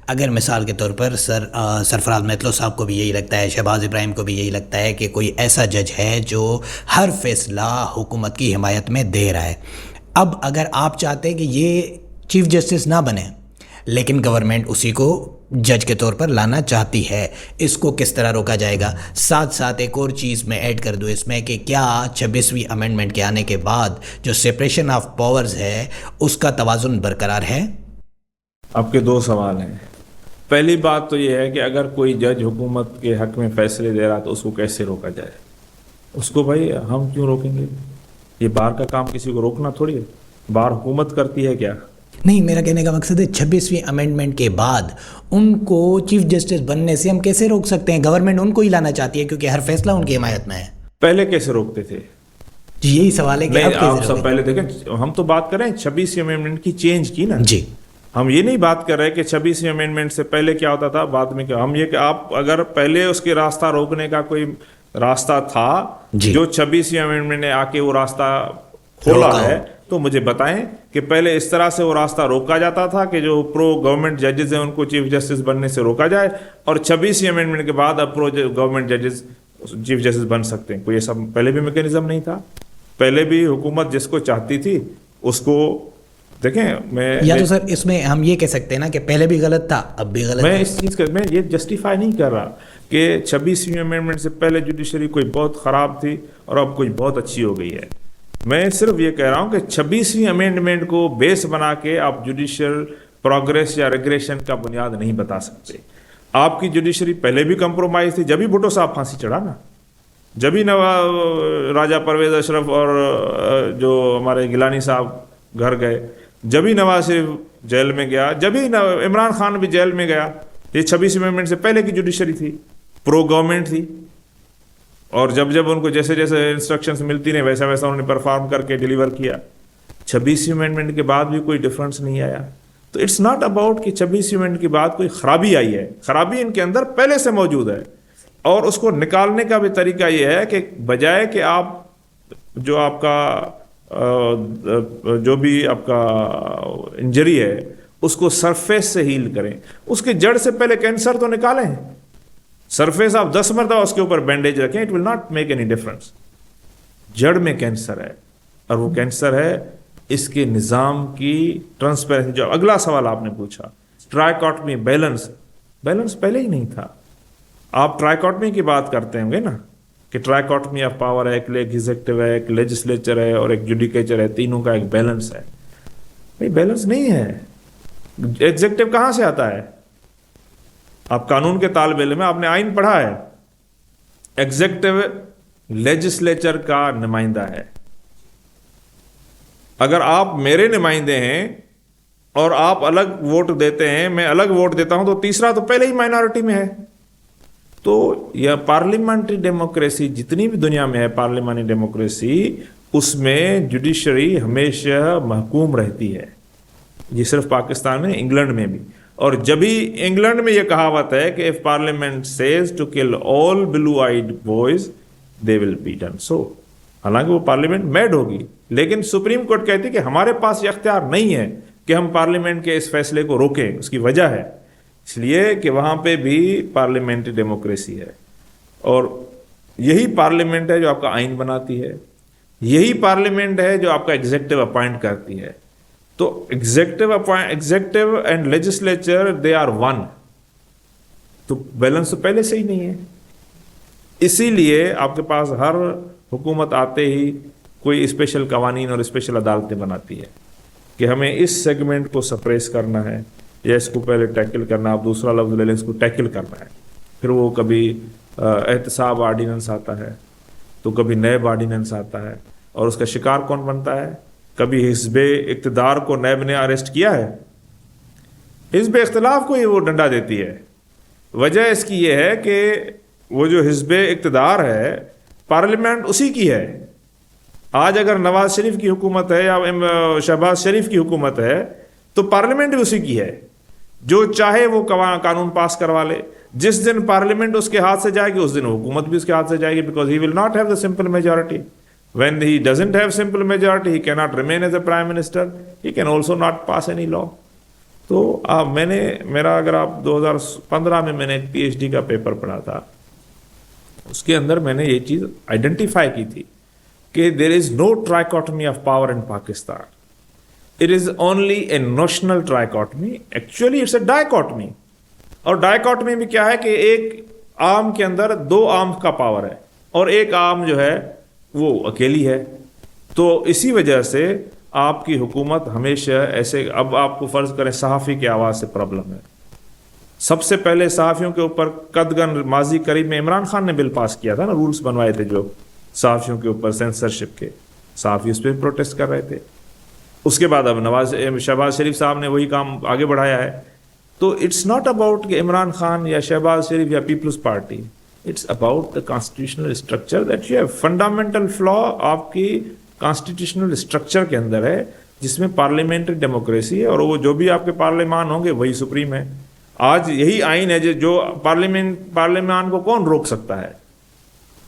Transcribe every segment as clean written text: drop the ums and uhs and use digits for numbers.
اگر مثال کے طور پر سرفراز میتلو صاحب کو بھی یہی لگتا ہے، شہباز ابراہیم کو بھی یہی لگتا ہے کہ کوئی ایسا جج ہے جو ہر فیصلہ حکومت کی حمایت میں دے رہا ہے، اب اگر آپ چاہتے ہیں کہ یہ چیف جسٹس نہ بنے لیکن گورنمنٹ اسی کو جج کے طور پر لانا چاہتی ہے، اس کو کس طرح روکا جائے گا؟ ساتھ ساتھ ایک اور چیز میں ایڈ کر دوں اس میں کہ کیا 26ویں امینڈمنٹ کے آنے کے بعد جو سپریشن آف پاورز ہے اس کا توازن برقرار ہے؟ آپ کے دو سوال ہیں۔ پہلی بات تو یہ ہے کہ اگر کوئی جج حکومت کے حق میں فیصلے دے رہا تو اس کو کیسے روکا جائے؟ اس کو بھائی ہم کیوں روکیں گے؟ یہ بار کا کام کسی کو روکنا تھوڑی ہے، بار حکومت کرتی ہے کیا؟ نہیں، میرا کہنے کا مقصد ہے 26ویں امینڈمنٹ کے بعد ان کو چیف جسٹس بننے سے ہم کیسے روک سکتے ہیں؟ گورنمنٹ ان کو ہی لانا چاہتی ہے کیونکہ ہر فیصلہ ان کی حمایت میں ہے۔ پہلے کیسے روکتے تھے؟ جی یہی سوال ہے کہ اب آپ کیسے سب روکیں؟ پہلے دیکھیں، ہم تو بات کر رہے ہیں 26ویں امینڈمنٹ کی چینج کی نا۔ جی ہم یہ نہیں بات کر رہے کہ 26ویں امینڈمنٹ سے پہلے کیا ہوتا تھا، بعد میں کیا۔ ہم یہ کہ آپ اگر پہلے اس کے راستہ روکنے کا کوئی راستہ تھا جی جو 26ویں امینڈمنٹ نے آ کے وہ راستہ کھولا روکا ہے تو مجھے بتائیں کہ پہلے اس طرح سے وہ راستہ روکا جاتا تھا کہ جو پرو گورنمنٹ ججز ہیں ان کو چیف جسٹس بننے سے روکا جائے، اور 26ویں امینڈمنٹ کے بعد اب پرو گورنمنٹ ججز چیف جسٹس بن سکتے ہیں؟ کوئی ایسا پہلے بھی میکینزم نہیں تھا؟ پہلے بھی حکومت جس کو چاہتی تھی اس کو دیکھیں۔ یا تو سر اس میں ہم یہ کہہ سکتے ہیں نا کہ پہلے بھی غلط تھا اب بھی غلط میں ہے۔ اس چیز کا میں یہ جسٹیفائی نہیں کر رہا کہ 26ویں امینڈمنٹ سے پہلے جوڈیشری کوئی بہت خراب تھی اور اب کوئی بہت اچھی ہو گئی ہے۔ میں صرف یہ کہہ رہا ہوں کہ 26ویں امینڈمنٹ کو بیس بنا کے آپ جوڈیشل پروگریس یا ریگریشن کا بنیاد نہیں بتا سکتے۔ آپ کی جوڈیشری پہلے بھی کمپرومائز تھی، جبھی بھٹو صاحب پھانسی چڑھا نا، جبھی راجہ پرویز اشرف اور جو ہمارے گیلانی صاحب گھر گئے، جبھی نواز شریف جیل میں گیا، جبھی عمران خان بھی جیل میں گیا، یہ 26ویں امینڈمنٹ سے پہلے کی جوڈیشری تھی، پرو گورنمنٹ تھی، اور جب جب ان کو جیسے جیسے انسٹرکشنز ملتی رہیں ویسا ویسا انہوں نے پرفارم کر کے ڈیلیور کیا۔ 26ویں امینڈمنٹ کے بعد بھی کوئی ڈفرنس نہیں آیا۔ تو اٹس ناٹ اباؤٹ کہ 26ویں امینڈمنٹ کے بعد کوئی خرابی آئی ہے، خرابی ان کے اندر پہلے سے موجود ہے، اور اس کو نکالنے کا بھی طریقہ یہ ہے کہ بجائے کہ آپ جو آپ کا جو بھی آپ کا انجری ہے اس کو سرفیس سے ہیل کریں، اس کے جڑ سے پہلے کینسر تو نکالیں۔ سرفیس آپ 10 مرتبہ اس کے اوپر بینڈیج رکھیں، it will not make any difference. جڑ میں کینسر ہے، اور وہ کینسر ہے اس کے نظام کی ٹرانسپیرنسی۔ جو اگلا سوال آپ نے پوچھا ٹرائیکاٹمی، بیلنس پہلے ہی نہیں تھا۔ آپ ٹرائیکاٹمی کی بات کرتے ہوں گے نا کہ ٹرائیکاٹمی آف پاور ہے، ایک ایگزیکٹو ہے، ایک لیجسلیچر ہے اور ایک جوڈیکیچر ہے، تینوں کا ایک بیلنس ہے۔ بھائی بیلنس نہیں ہے۔ ایگزیکٹو کہاں سے آتا ہے؟ آپ قانون کے طالب علم ہیں، آپ نے آئین پڑھا ہے۔ ایگزیکٹو لیجسلیچر کا نمائندہ ہے۔ اگر آپ میرے نمائندے ہیں اور آپ الگ ووٹ دیتے ہیں، میں الگ ووٹ دیتا ہوں، تو تیسرا تو پہلے ہی مائنورٹی میں ہے۔ تو یہ پارلیمنٹری ڈیموکریسی جتنی بھی دنیا میں ہے، پارلیمانی ڈیموکریسی، اس میں جوڈیشری ہمیشہ محکوم رہتی ہے۔ یہ صرف پاکستان میں، انگلینڈ میں بھی۔ اور جبھی انگلینڈ میں یہ کہاوت ہے کہ if parliament says to kill all blue-eyed boys, they will be done so۔ حالانکہ وہ پارلیمنٹ میڈ ہوگی، لیکن سپریم کورٹ کہتی ہے کہ ہمارے پاس یہ اختیار نہیں ہے کہ ہم پارلیمنٹ کے اس فیصلے کو روکیں۔ اس کی وجہ ہے اس لیے کہ وہاں پہ بھی پارلیمنٹری ڈیموکریسی ہے، اور یہی پارلیمنٹ ہے جو آپ کا آئین بناتی ہے، یہی پارلیمنٹ ہے جو آپ کا ایگزیکٹو اپوائنٹ کرتی ہے۔ تو executive and legislature they are one. تو بیلنس تو پہلے سے ہی نہیں ہے۔ اسی لیے آپ کے پاس ہر حکومت آتے ہی کوئی اسپیشل قوانین اور اسپیشل عدالتیں بناتی ہے کہ ہمیں اس سیگمنٹ کو سپریس کرنا ہے، یا اس کو پہلے ٹیکل کرنا، آپ دوسرا لفظ لے لیں، اس کو ٹیکل کرنا ہے۔ پھر وہ کبھی احتساب آرڈیننس آتا ہے، تو کبھی نیب آرڈیننس آتا ہے، اور اس کا شکار کون بنتا ہے؟ کبھی حزب اقتدار کو نیب نے اریسٹ کیا ہے، حزب اختلاف کو ہی وہ ڈنڈا دیتی ہے۔ وجہ اس کی یہ ہے کہ وہ جو حزب اقتدار ہے، پارلیمنٹ اسی کی ہے۔ آج اگر نواز شریف کی حکومت ہے یا شہباز شریف کی حکومت ہے تو پارلیمنٹ بھی اسی کی ہے۔ جو چاہے وہ قانون پاس کروا لے، جس دن پارلیمنٹ اس کے ہاتھ سے جائے گی اس دن حکومت بھی اس کے ہاتھ سے جائے گی، because he will not have the simple majority. When he doesn't have simple majority, he cannot remain as a prime minister. He can also not pass any law. تو میرا اگر آپ 2015 میں نے ایک پی ایچ ڈی کا paper پڑھا تھا، اس کے اندر میں نے یہ چیز آئیڈینٹیفائی کی تھی کہ there is no trichotomy of power in Pakistan. It is only a notional trichotomy, actually it's a dichotomy. اور ڈائیکاٹمی میں کیا ہے کہ ایک آرم کے اندر 2 آرم کا پاور ہے اور ایک آرم جو ہے وہ اکیلی ہے. تو اسی وجہ سے آپ کی حکومت ہمیشہ ایسے، اب آپ کو فرض کریں صحافی کی آواز سے پرابلم ہے. سب سے پہلے صحافیوں کے اوپر قدغن ماضی قریب میں عمران خان نے بل پاس کیا تھا نا، رولز بنوائے تھے جو صحافیوں کے اوپر سینسرشپ کے، صحافی اس پہ پروٹیسٹ کر رہے تھے. اس کے بعد اب شہباز شریف صاحب نے وہی کام آگے بڑھایا ہے. تو اٹس ناٹ اباؤٹ کہ عمران خان یا شہباز شریف یا Peoples Party, it's about the constitutional structure that you have. Fundamental flaw آپ کی کانسٹیٹیوشنل اسٹرکچر کے اندر ہے، جس میں پارلیمنٹری ڈیموکریسی ہے، اور وہ جو بھی آپ کے پارلیمان ہوں گے وہی سپریم ہے. آج یہی آئین ہے جو پارلیمان کو کون روک سکتا ہے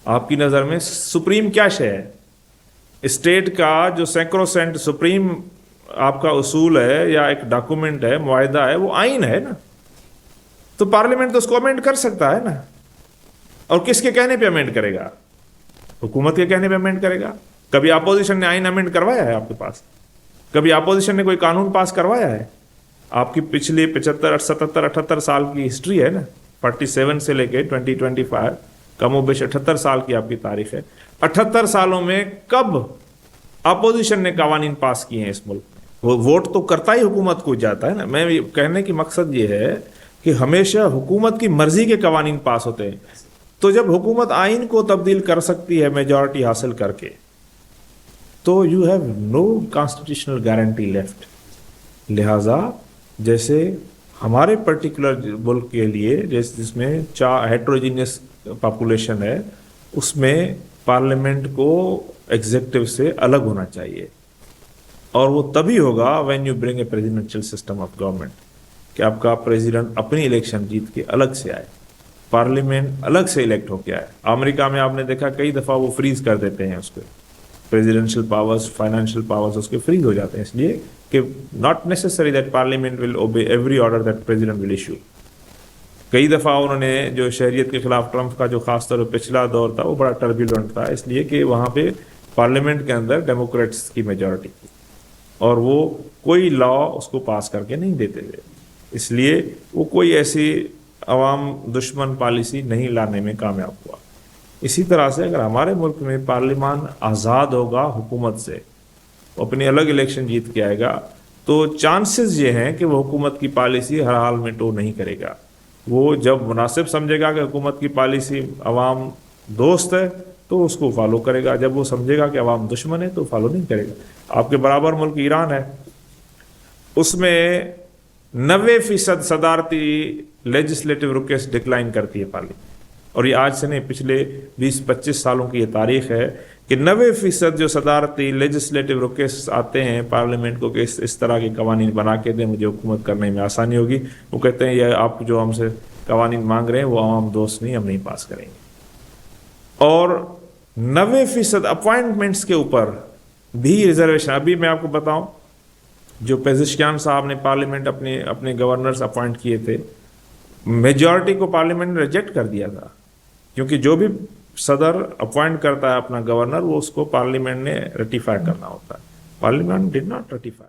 آپ کی نظر میں؟ سپریم کیا شے ہے؟ اسٹیٹ کا جو سیکروسینٹ سپریم آپ کا اصول ہے یا ایک ڈاکومنٹ ہے، معاہدہ ہے، وہ آئین ہے نا. تو پارلیمنٹ تو اس کو امینڈ کر سکتا ہے نا. اور کس کے کہنے پہ امینڈ کرے گا؟ حکومت کے کہنے پہ امینڈ کرے گا. کبھی اپوزیشن نے آئین امینڈ کروایا ہے آپ کے پاس؟ کبھی اپوزیشن نے کوئی قانون پاس کروایا ہے؟ آپ کی پچھلی 75 77 78 سال کی ہسٹری ہے نا، 47 سے لے کے 2025 کم و بیش 78 سال کی آپ کی تاریخ ہے. 78 سالوں میں کب اپوزیشن نے قوانین پاس کیے ہیں اس ملک میں؟ وہ ووٹ تو کرتا ہی حکومت کو جاتا ہے نا. میں کہنے کی مقصد یہ ہے کہ ہمیشہ حکومت کی مرضی کے قوانین پاس ہوتے ہیں. تو جب حکومت آئین کو تبدیل کر سکتی ہے میجورٹی حاصل کر کے، تو you have no constitutional guarantee left. لہٰذا جیسے ہمارے پرٹیکولر ملک کے لیے جس میں ہیٹروجینس پاپولیشن ہے، اس میں پارلیمنٹ کو ایگزیکٹو سے الگ ہونا چاہیے. اور وہ تبھی ہوگا when you bring a presidential system of government, کہ آپ کا پریزیڈنٹ اپنی الیکشن جیت کے الگ سے آئے، پارلیمنٹ الگ سے الیکٹ ہو کے آئے. امریکہ میں آپ نے دیکھا کئی دفعہ وہ فریز کر دیتے ہیں اس کو، پریزیڈنشیل پاورز، فائنینشیل پاورز اس کے فریز ہو جاتے ہیں، اس لیے کہ not necessary that parliament will obey every order that president will issue. کئی دفعہ انہوں نے جو شہریت کے خلاف ٹرمپ کا جو خاص طور پہ پچھلا دور تھا وہ بڑا ٹربیولنٹ تھا، اس لیے کہ وہاں پہ پارلیمنٹ کے اندر ڈیموکریٹس کی میجورٹی تھی اور وہ کوئی لا اس کو پاس کر کے نہیں دیتے تھے. اس لیے وہ کوئی ایسی عوام دشمن پالیسی نہیں لانے میں کامیاب ہوا. اسی طرح سے اگر ہمارے ملک میں پارلیمان آزاد ہوگا حکومت سے، وہ اپنی الگ الیکشن جیت کے آئے گا، تو چانسز یہ ہیں کہ وہ حکومت کی پالیسی ہر حال میں ٹو نہیں کرے گا. وہ جب مناسب سمجھے گا کہ حکومت کی پالیسی عوام دوست ہے تو اس کو فالو کرے گا، جب وہ سمجھے گا کہ عوام دشمن ہے تو فالو نہیں کرے گا. آپ کے برابر ملک ایران ہے، اس میں 90% صدارتی لیجسلیٹو رکیس ڈکلائن کرتی ہے پارلیمنٹ. اور یہ آج سے نہیں، پچھلے 20-25 سالوں کی یہ تاریخ ہے کہ 90% جو صدارتی لیجسلیٹو رکیس آتے ہیں پارلیمنٹ کو کہ اس طرح کے قوانین بنا کے دیں، مجھے حکومت کرنے میں آسانی ہوگی. وہ کہتے ہیں یہ آپ جو ہم سے قوانین مانگ رہے ہیں وہ عوام دوست نہیں، ہم نہیں پاس کریں گے. اور 90% اپوائنٹمنٹس کے اوپر بھی ریزرویشن. ابھی میں آپ کو بتاؤں، جو پیزشکیان صاحب نے پارلیمنٹ اپنے گورنرز اپوائنٹ کیے تھے، میجورٹی کو پارلیمنٹ نے ریجیکٹ کر دیا تھا، کیونکہ جو بھی صدر اپوائنٹ کرتا ہے اپنا گورنر، وہ اس کو پارلیمنٹ نے ریٹیفائی کرنا ہوتا ہے. Parliament did not ratify.